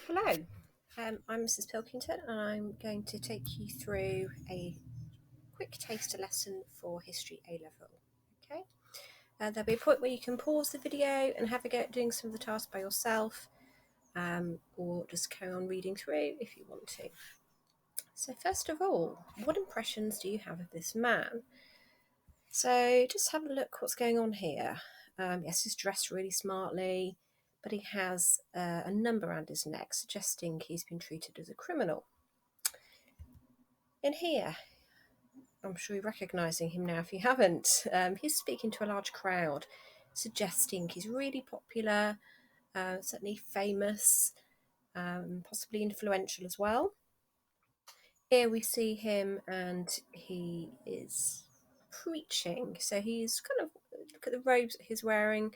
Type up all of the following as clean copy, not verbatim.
Hello, I'm Mrs. Pilkington and I'm going to take you through a quick taster lesson for History A-Level. Okay, there'll be a point where you can pause the video and have a go at doing some of the tasks by yourself, or just carry on reading through if you want to. So first of all, what impressions do you have of this man? So just have a look what's going on here. Yes, he's dressed really smartly, but he has a number around his neck, suggesting he's been treated as a criminal. In here, I'm sure you're recognising him now if you haven't. He's speaking to a large crowd, suggesting he's really popular, certainly famous, possibly influential as well. Here we see him and he is preaching. So he's kind of, look at the robes that he's wearing.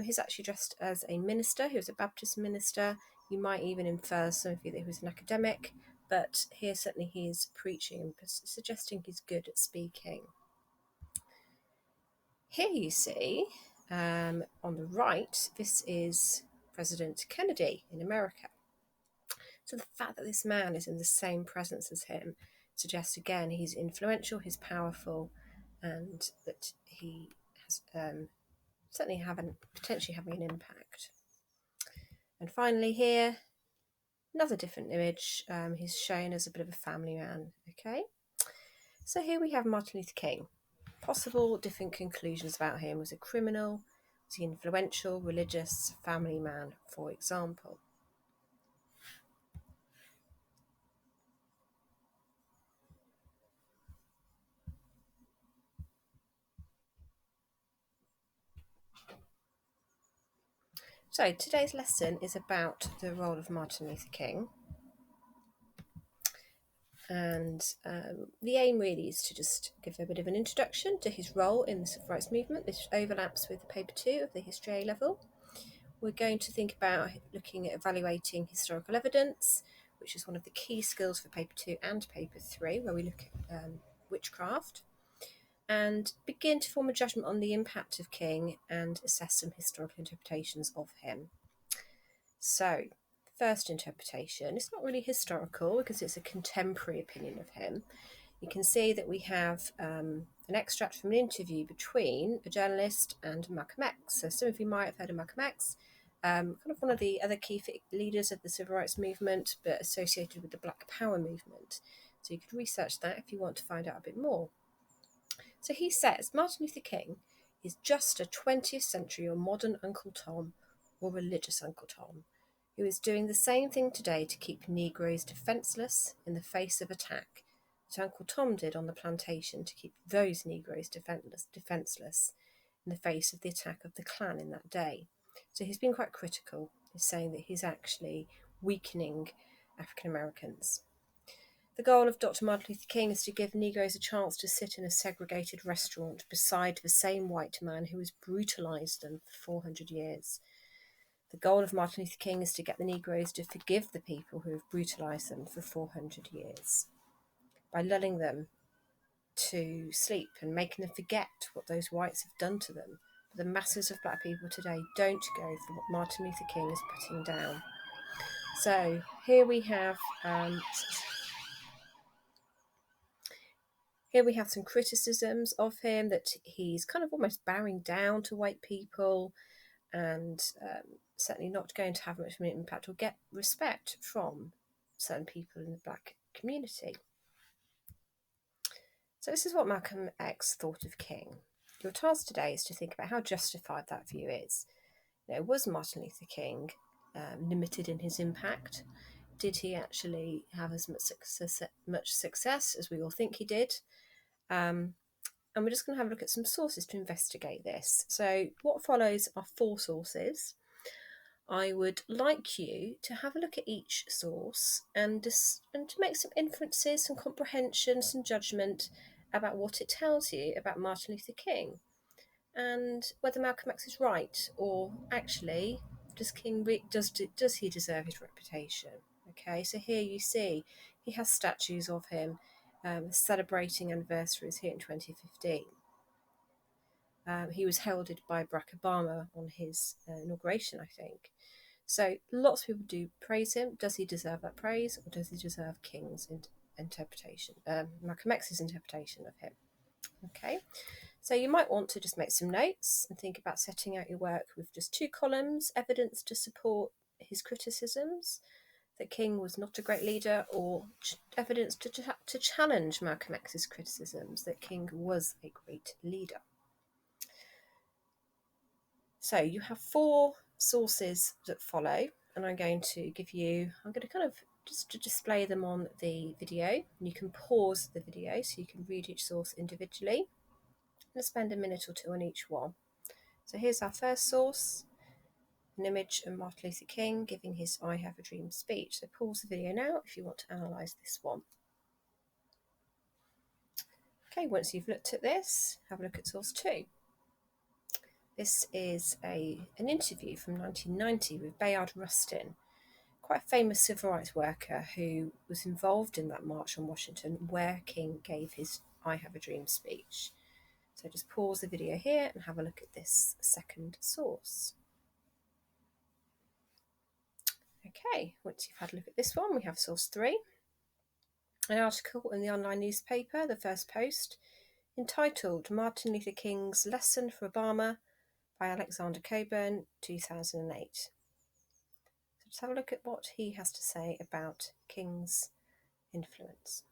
He's actually dressed as a minister. He was a Baptist minister. You might even infer, some of you, that he was an academic, but here certainly he is preaching, suggesting he's good at speaking. Here you see, on the right, this is President Kennedy in America. So the fact that this man is in the same presence as him suggests again he's influential, he's powerful, and that he has certainly potentially having an impact. And finally here, another different image. He's shown as a bit of a family man. Okay, so here we have Martin Luther King. Possible different conclusions about him. Was a criminal? Was he influential, religious, family man, for example? So today's lesson is about the role of Martin Luther King. And the aim really is to just give a bit of an introduction to his role in the civil rights movement. This overlaps with paper 2 of the History A-Level. We're going to think about looking at evaluating historical evidence, which is one of the key skills for paper 2 and paper 3, where we look at witchcraft, and begin to form a judgment on the impact of King and assess some historical interpretations of him. So, first interpretation, it's not really historical because it's a contemporary opinion of him. You can see that we have an extract from an interview between a journalist and Malcolm X. So some of you might have heard of Malcolm X, kind of one of the other key leaders of the civil rights movement, but associated with the Black Power movement. So you could research that if you want to find out a bit more. So he says Martin Luther King is just a 20th century or modern Uncle Tom or religious Uncle Tom, who is doing the same thing today to keep Negroes defenceless in the face of attack that Uncle Tom did on the plantation to keep those Negroes defenceless in the face of the attack of the Klan in that day. So he's been quite critical. He's saying that he's actually weakening African Americans. The goal of Dr. Martin Luther King is to give Negroes a chance to sit in a segregated restaurant beside the same white man who has brutalised them for 400 years. The goal of Martin Luther King is to get the Negroes to forgive the people who have brutalised them for 400 years by lulling them to sleep and making them forget what those whites have done to them. But the masses of black people today don't go for what Martin Luther King is putting down. So here we have some criticisms of him, that he's kind of almost bowing down to white people and certainly not going to have much of an impact or get respect from certain people in the black community. So this is what Malcolm X thought of King. Your task today is to think about how justified that view is. Was Martin Luther King limited in his impact? Did he actually have as much success as we all think he did? And we're just going to have a look at some sources to investigate this. So what follows are 4 sources. I would like you to have a look at each source and to make some inferences, some comprehension, some judgment about what it tells you about Martin Luther King and whether Malcolm X is right, or actually does he deserve his reputation? Okay, so here you see he has statues of him celebrating anniversaries here in 2015. He was heralded by Barack Obama on his inauguration, I think. So lots of people do praise him. Does he deserve that praise, or does he deserve King's interpretation, Malcolm X's interpretation of him? Okay, so you might want to just make some notes and think about setting out your work with just 2 columns: evidence to support his criticisms that King was not a great leader, or evidence to challenge Malcolm X's criticisms that King was a great leader. So you have 4 sources that follow, and I'm going to kind of just to display them on the video. You can pause the video so you can read each source individually. I'm going to spend a minute or 2 on each one. So here's our first source, an image of Martin Luther King giving his I Have a Dream speech. So pause the video now if you want to analyse this one. Okay, once you've looked at this, have a look at source 2. This is an interview from 1990 with Bayard Rustin, quite a famous civil rights worker who was involved in that march on Washington where King gave his I Have a Dream speech. So just pause the video here and have a look at this second source. Okay, once you've had a look at this one, we have source 3. An article in the online newspaper, The First Post, entitled Martin Luther King's Lesson for Obama by Alexander Coburn, 2008. So just have a look at what he has to say about King's influence.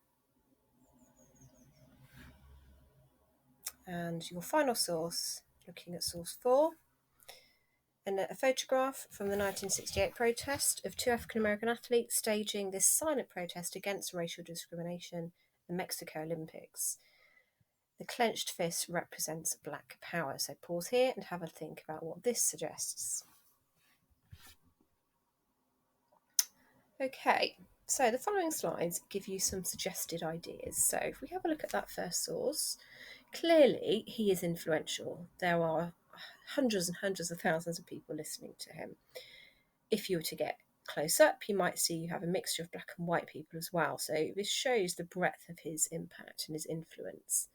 And your final source, looking at source 4, and a photograph from the 1968 protest of 2 African American athletes staging this silent protest against racial discrimination at the Mexico Olympics. The clenched fist represents black power. So pause here and have a think about what this suggests. Okay, so the following slides give you some suggested ideas. So if we have a look at that first source, clearly he is influential. There are hundreds and hundreds of thousands of people listening to him. If you were to get close up, you might see you have a mixture of black and white people as well. So this shows the breadth of his impact and his influence.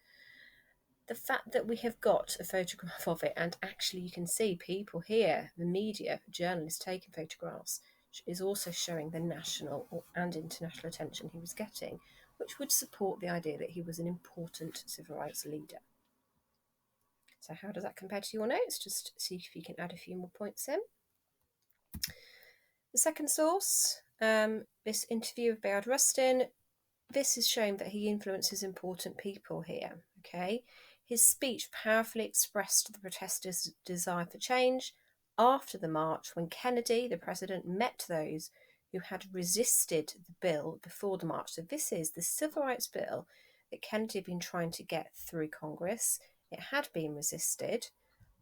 The fact that we have got a photograph of it, and actually you can see people here, the media, journalists taking photographs, is also showing the national and international attention he was getting, which would support the idea that he was an important civil rights leader. So how does that compare to your notes? Just see if you can add a few more points in. The second source, this interview of Bayard Rustin, this is showing that he influences important people here, okay? His speech powerfully expressed the protesters' desire for change after the march, when Kennedy, the president, met those who had resisted the bill before the march. So this is the civil rights bill that Kennedy had been trying to get through Congress. It had been resisted.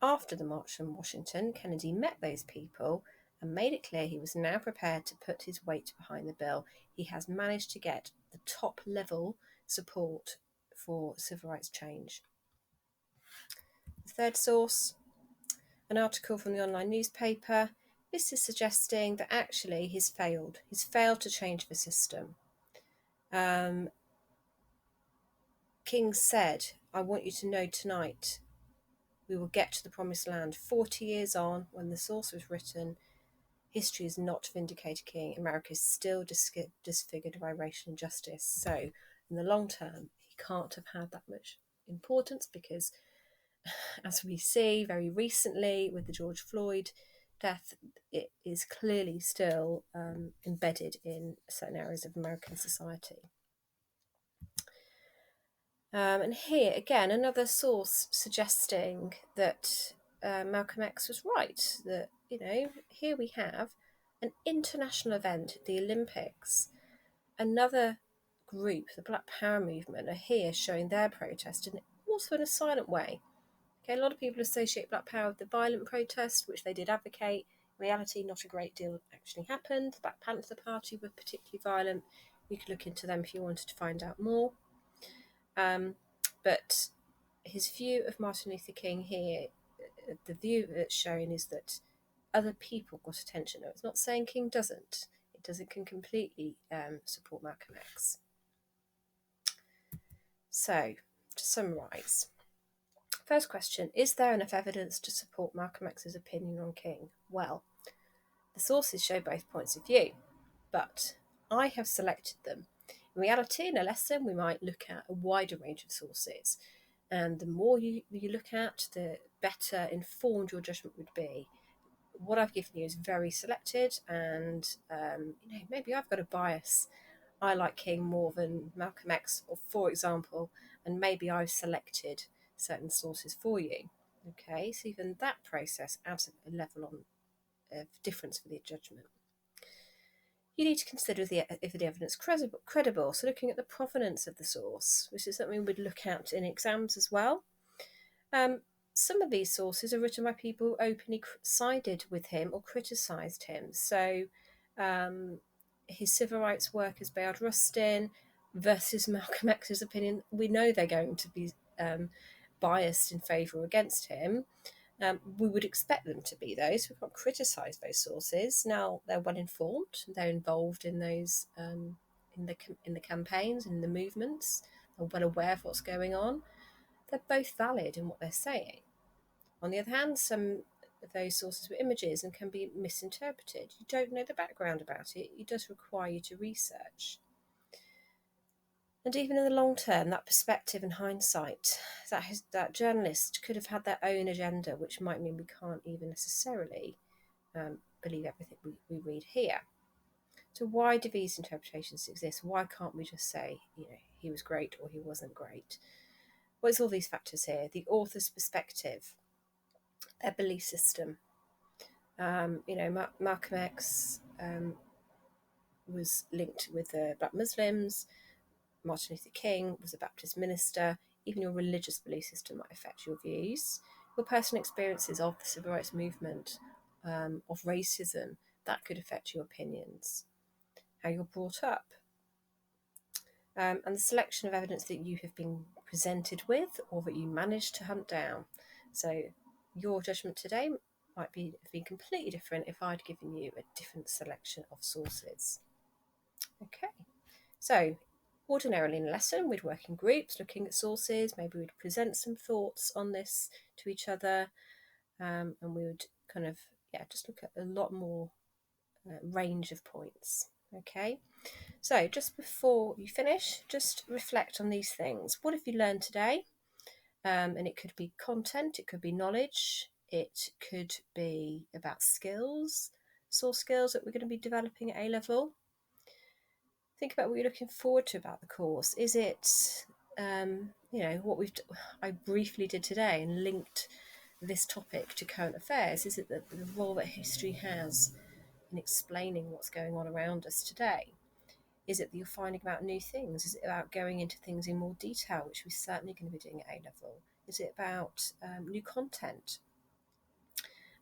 After the march on Washington, Kennedy met those people and made it clear he was now prepared to put his weight behind the bill. He has managed to get the top level support for civil rights change. The third source, an article from the online newspaper. This is suggesting that actually he's failed. He's failed to change the system. King said, I want you to know tonight we will get to the promised land. 40 years on, when the source was written, history has not vindicated King. America is still disfigured by racial injustice. So in the long term, he can't have had that much importance because, as we see very recently with the George Floyd death, it is clearly still embedded in certain areas of American society. And here, again, another source suggesting that Malcolm X was right, that, here we have an international event, the Olympics. Another group, the Black Power movement, are here showing their protest, and also in a silent way. Okay, a lot of people associate Black Power with the violent protest, which they did advocate. In reality, not a great deal actually happened. The Black Panther Party were particularly violent. You could look into them if you wanted to find out more. But his view of Martin Luther King here, the view that's shown is that other people got attention. No, it's not saying King doesn't. It doesn't can completely support Malcolm X. So, to summarise, first question, is there enough evidence to support Malcolm X's opinion on King? Well, The sources show both points of view, but I have selected them. In reality, in a lesson, we might look at a wider range of sources, and the more you look at, the better informed your judgment would be. What I've given you is very selected, and maybe I've got a bias. I like King more than Malcolm X, or for example, and maybe I've selected certain sources for you. Okay, so even that process adds a level of difference for the judgment. You need to consider if the evidence is credible. So looking at the provenance of the source, which is something we'd look at in exams as well. Some of these sources are written by people who openly sided with him or criticised him. So his civil rights work as Bayard Rustin versus Malcolm X's opinion, we know they're going to be biased in favour or against him. We would expect them to be those. We can't criticise those sources. Now they're well informed. They're involved in those in the campaigns and the movements. They're well aware of what's going on. They're both valid in what they're saying. On the other hand, some of those sources were images and can be misinterpreted. You don't know the background about it. It does require you to research. And even in the long term, that perspective and hindsight, that journalist could have had their own agenda, which might mean we can't even necessarily believe everything we read here. So why do these interpretations exist? Why can't we just say, he was great or he wasn't great? Well, it's all these factors here. The author's perspective, their belief system. Malcolm X was linked with the Black Muslims. Martin Luther King was a Baptist minister. Even your religious belief system might affect your views. Your personal experiences of the civil rights movement, of racism, that could affect your opinions. How you're brought up. And the selection of evidence that you have been presented with or that you managed to hunt down. So your judgment today might have been completely different if I'd given you a different selection of sources. Okay, so ordinarily in a lesson, we'd work in groups looking at sources. Maybe we'd present some thoughts on this to each other, and we would kind of, just look at a lot more range of points. Okay, so just before you finish, just reflect on these things. What have you learned today? And it could be content, it could be knowledge, it could be about skills, source skills that we're going to be developing at A-level. Think about what you're looking forward to about the course. Is it, what I briefly did today and linked this topic to current affairs? Is it the role that history has in explaining what's going on around us today? Is it that you're finding out new things? Is it about going into things in more detail, which we're certainly going to be doing at A-level? Is it about new content?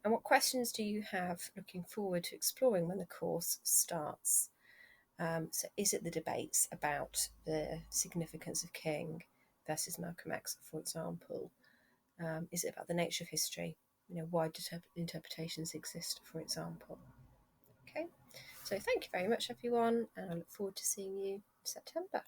And what questions do you have looking forward to exploring when the course starts? So is it the debates about the significance of King versus Malcolm X, for example? Is it about the nature of history? Why interpretations exist, for example? Okay, so thank you very much, everyone, and I look forward to seeing you in September.